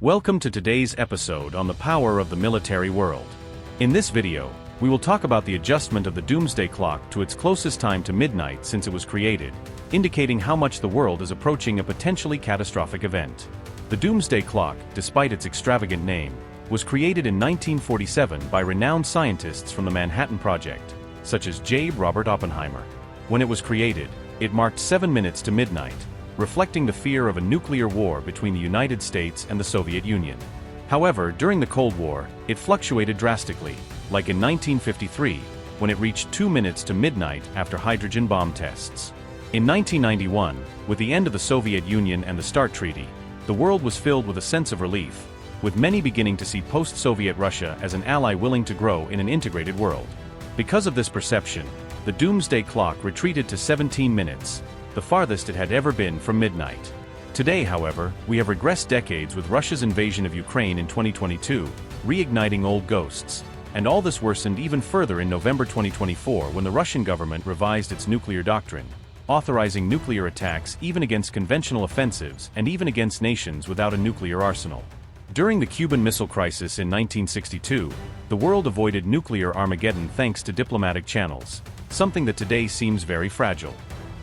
Welcome to today's episode on the power of the military world. In this video, we will talk about the adjustment of the Doomsday Clock to its closest time to midnight since it was created, indicating how much the world is approaching a potentially catastrophic event. The Doomsday Clock, despite its extravagant name, was created in 1947 by renowned scientists from the Manhattan Project, such as J. Robert Oppenheimer. When it was created, it marked 7 minutes to midnight, reflecting the fear of a nuclear war between the United States and the Soviet Union. However, during the Cold War, it fluctuated drastically, like in 1953, when it reached 2 minutes to midnight after hydrogen bomb tests. In 1991, with the end of the Soviet Union and the START Treaty, the world was filled with a sense of relief, with many beginning to see post-Soviet Russia as an ally willing to grow in an integrated world. Because of this perception, the Doomsday Clock retreated to 17 minutes, the farthest it had ever been from midnight. Today, however, we have regressed decades with Russia's invasion of Ukraine in 2022, reigniting old ghosts. And all this worsened even further in November 2024 when the Russian government revised its nuclear doctrine, authorizing nuclear attacks even against conventional offensives and even against nations without a nuclear arsenal. During the Cuban Missile Crisis in 1962, the world avoided nuclear Armageddon thanks to diplomatic channels, something that today seems very fragile.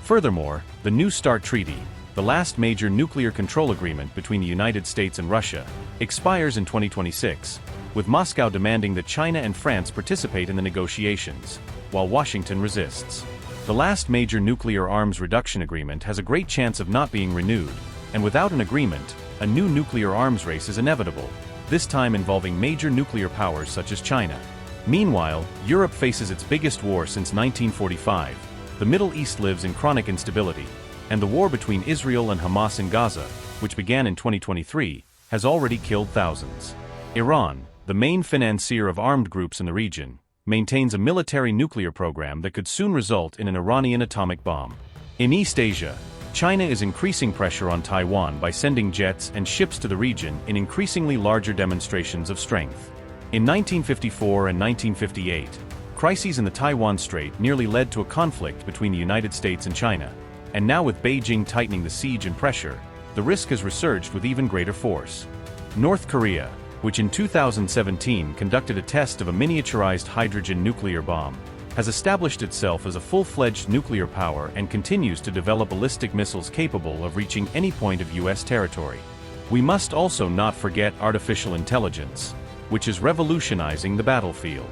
Furthermore, the new START Treaty, the last major nuclear control agreement between the United States and Russia, expires in 2026, with Moscow demanding that China and France participate in the negotiations, while Washington resists. The last major nuclear arms reduction agreement has a great chance of not being renewed, and without an agreement, a new nuclear arms race is inevitable, this time involving major nuclear powers such as China. Meanwhile, Europe faces its biggest war since 1945. The Middle East lives in chronic instability, and the war between Israel and Hamas in Gaza, which began in 2023, has already killed thousands. Iran, the main financier of armed groups in the region, maintains a military nuclear program that could soon result in an Iranian atomic bomb. In East Asia, China is increasing pressure on Taiwan by sending jets and ships to the region in increasingly larger demonstrations of strength. In 1954 and 1958, crises in the Taiwan Strait nearly led to a conflict between the United States and China, and now with Beijing tightening the siege and pressure, the risk has resurged with even greater force. North Korea, which in 2017 conducted a test of a miniaturized hydrogen nuclear bomb, has established itself as a full-fledged nuclear power and continues to develop ballistic missiles capable of reaching any point of U.S. territory. We must also not forget artificial intelligence, which is revolutionizing the battlefield.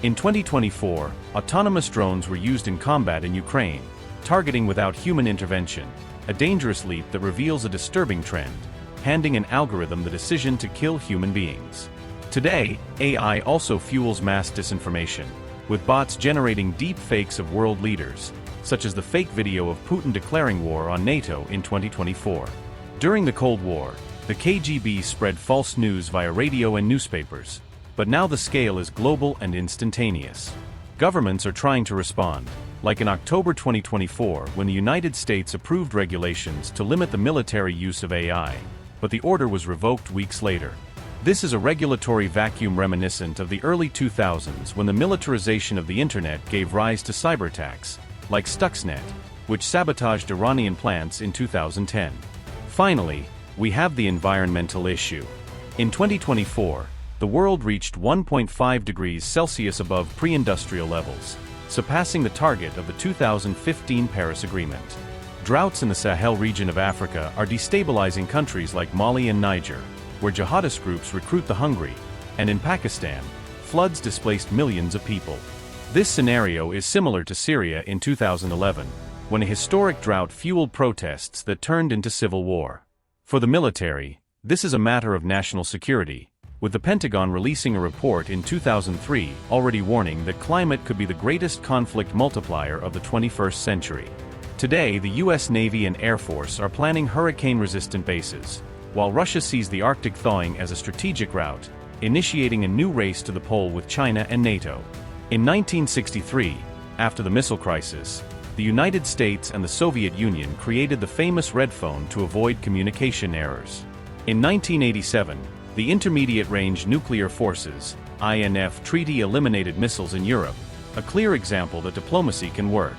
In 2024, autonomous drones were used in combat in Ukraine, targeting without human intervention, a dangerous leap that reveals a disturbing trend, handing an algorithm the decision to kill human beings. Today, AI also fuels mass disinformation, with bots generating deep fakes of world leaders, such as the fake video of Putin declaring war on NATO in 2024. During the Cold War, the KGB spread false news via radio and newspapers, but now the scale is global and instantaneous. Governments are trying to respond, like in October 2024 when the United States approved regulations to limit the military use of AI, but the order was revoked weeks later. This is a regulatory vacuum reminiscent of the early 2000s when the militarization of the internet gave rise to cyberattacks, like Stuxnet, which sabotaged Iranian plants in 2010. Finally, we have the environmental issue. In 2024, the world reached 1.5 degrees Celsius above pre-industrial levels, surpassing the target of the 2015 Paris Agreement. Droughts in the Sahel region of Africa are destabilizing countries like Mali and Niger, where jihadist groups recruit the hungry, and in Pakistan, floods displaced millions of people. This scenario is similar to Syria in 2011, when a historic drought fueled protests that turned into civil war. For the military, this is a matter of national security, with the Pentagon releasing a report in 2003 already warning that climate could be the greatest conflict multiplier of the 21st century. Today, the U.S. Navy and Air Force are planning hurricane-resistant bases, while Russia sees the Arctic thawing as a strategic route, initiating a new race to the pole with China and NATO. In 1963, after the missile crisis, the United States and the Soviet Union created the famous red phone to avoid communication errors. In 1987, the Intermediate Range Nuclear Forces (INF) Treaty eliminated missiles in Europe, a clear example that diplomacy can work.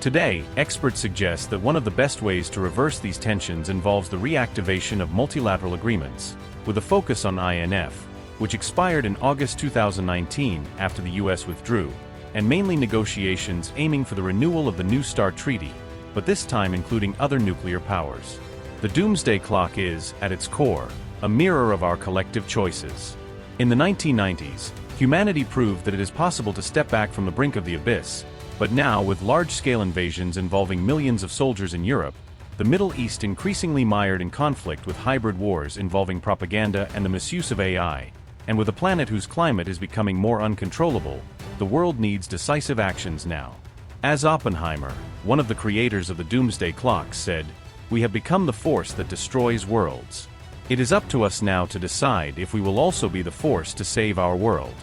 Today, experts suggest that one of the best ways to reverse these tensions involves the reactivation of multilateral agreements, with a focus on INF, which expired in August 2019 after the US withdrew, and mainly negotiations aiming for the renewal of the New START Treaty, but this time including other nuclear powers. The Doomsday Clock is, at its core, a mirror of our collective choices. In the 1990s, humanity proved that it is possible to step back from the brink of the abyss, but now, with large-scale invasions involving millions of soldiers in Europe, the Middle East increasingly mired in conflict with hybrid wars involving propaganda and the misuse of AI, and with a planet whose climate is becoming more uncontrollable, the world needs decisive actions now. As Oppenheimer, one of the creators of the Doomsday Clock, said, "We have become the force that destroys worlds. It is up to us now to decide if we will also be the force to save our world."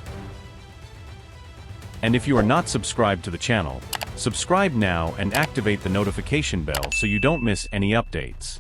And if you are not subscribed to the channel, subscribe now and activate the notification bell so you don't miss any updates.